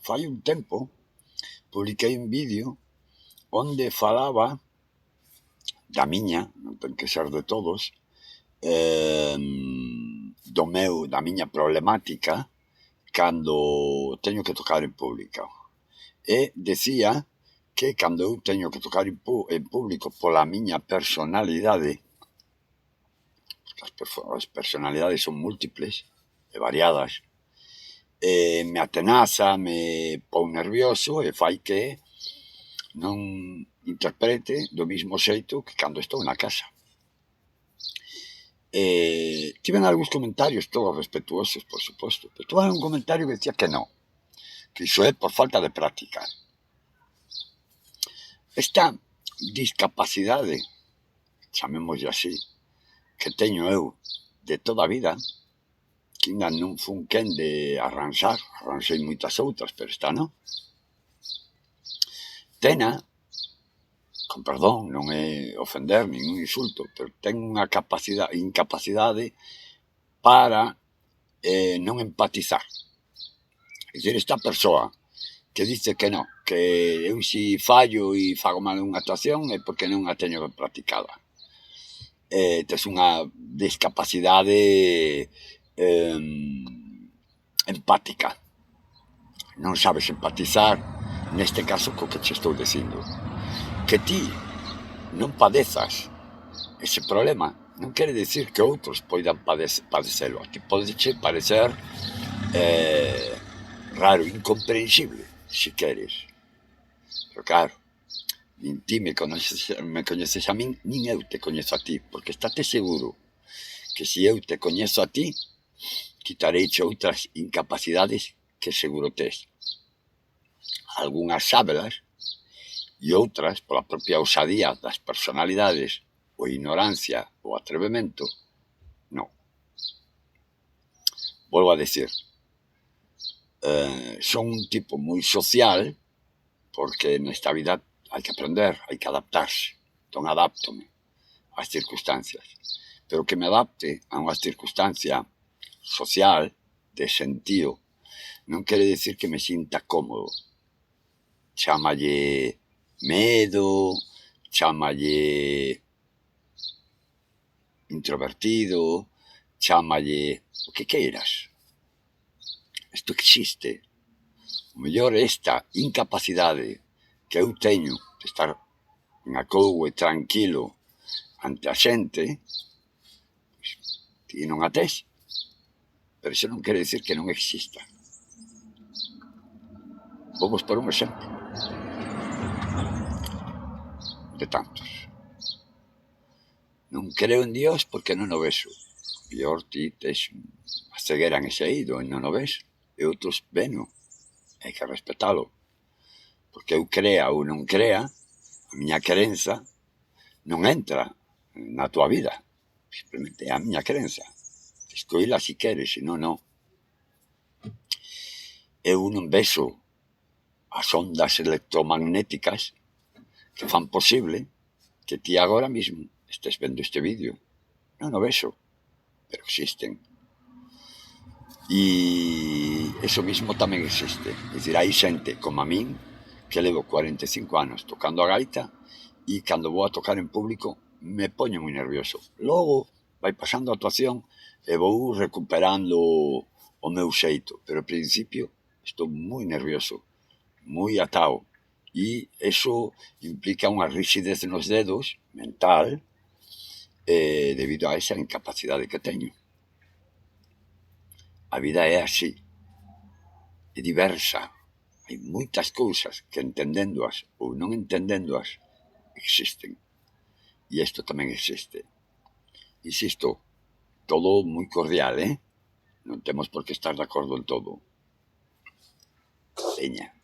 fai un tempo, publiquei un vídeo onde falaba da miña, non ten que ser de todos, da miña problemática cando teño que tocar en público. E decía que cando eu teño que tocar en público pola miña personalidade, as personalidades son múltiples e variadas, me atenaza, me pon nervioso e fai que non interprete do mismo xeito que cando estou na casa. Tiven algúns comentarios todos respetuosos, por suposto, pero tuve un comentario que decía que non, que iso é por falta de práctica. Esta discapacidade, chamémoslle así, que teño eu de toda a vida, que ainda non fun quen de arranxei moitas outras, pero esta non. Tena, con perdón, non é ofender nin un insulto, pero ten unha incapacidade para non empatizar. É dicir, esta persoa que dice que non, que eu si fallo e fago mal unha actuación é porque non a teño ben practicada. Tes unha discapacidade empática. Non sabes empatizar, neste caso, co que che estou dicindo. Que ti non padezas ese problema non quere dicir que outros poidan padecelo. A ti podeche parecer raro, incomprensible, se queres. Pero claro, nin ti me coñeces a min, nin eu te coñezo a ti, porque estate seguro que se eu te coñezo a ti, quitareiche outras incapacidades que seguro tes. Algúnas sábelas e outras, pola propia ousadía das personalidades, ou ignorancia, ou atrevemento, non. Volvo a decir, son un tipo moi social, porque nesta vida hai que aprender, hai que adaptarse. Entón adáptome ás circunstancias. Pero que me adapte a unha circunstancia social, de sentido, non quere dicir que me sinta cómodo. Chámalle medo, chámalle introvertido, chámalle o que queiras. Isto existe. O mellor esta incapacidade que eu teño de estar en acougo e tranquilo ante a xente, ti non a tes, pero iso non quere dicir que non exista. Vamos por un exemplo de tantos. Non creo en Dios porque non o vexo. Mellor ti tes a ceguera en ese eido e non o ves, e outros veno. Hai que respetalo. Porque eu crea ou non crea, a miña crenza non entra na tua vida. Simplemente é a miña crenza. Escoila si queres, se non, non. Eu non vexo as ondas electromagnéticas que fan posible que ti agora mismo estés vendo este vídeo. Non o vexo, pero existen. E eso mismo tamén existe. É dicir, hai xente como a min que levo 45 anos tocando a gaita e cando vou a tocar en público me poño moi nervioso. Logo vai pasando a actuación e vou recuperando o meu xeito, pero ao principio estou moi nervioso, moi atao, e eso implica unha rixidez nos dedos mental debido a esa incapacidade que teño. A vida é así, é diversa. Hai moitas cousas que entendéndoas ou non entendéndoas existen. E isto tamén existe. Insisto, todo moi cordial, Non temos por que estar de acordo en todo. Veña.